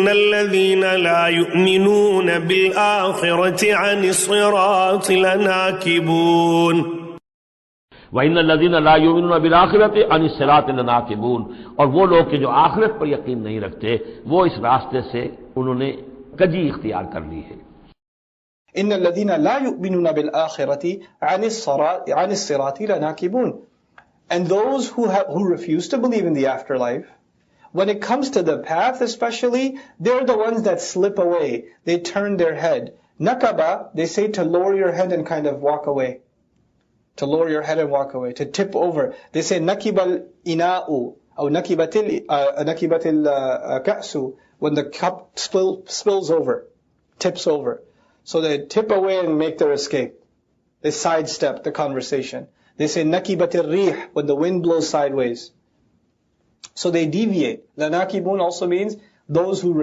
الذين لا يؤمنون بالآخرة عن الصراط لناكبون وَإِنَّ الَّذِينَ لَا يُؤْمِنُونَ بِالْآخِرَةِ عَنِ الصِّرَاطِ لَنَاكِبُونَ، اور وہ لوگ کہ جو آخرت پر یقین نہیں رکھتے وہ اس راستے سے انہوں نے کجی اختیار کر لی ہے۔ إِنَّ الَّذِينَ لَا يُؤْمِنُونَ بِالْآخِرَةِ عَنِ الصِّرَاطِ لَنَاكِبُونَ. And those who refuse to believe in the afterlife, when it comes to the path especially, they're the ones that slip away. They turn their head. Nakaba, they say to lower your head and kind of walk away. To lower your head and walk away, to tip over. They say nakibal ina'u, or nakibatil ka'su, when the cup spills over, tips over. So they tip away and make their escape. They sidestep the conversation. They say nakibatil rih, when the wind blows sideways. So they deviate. La nakibun also means those who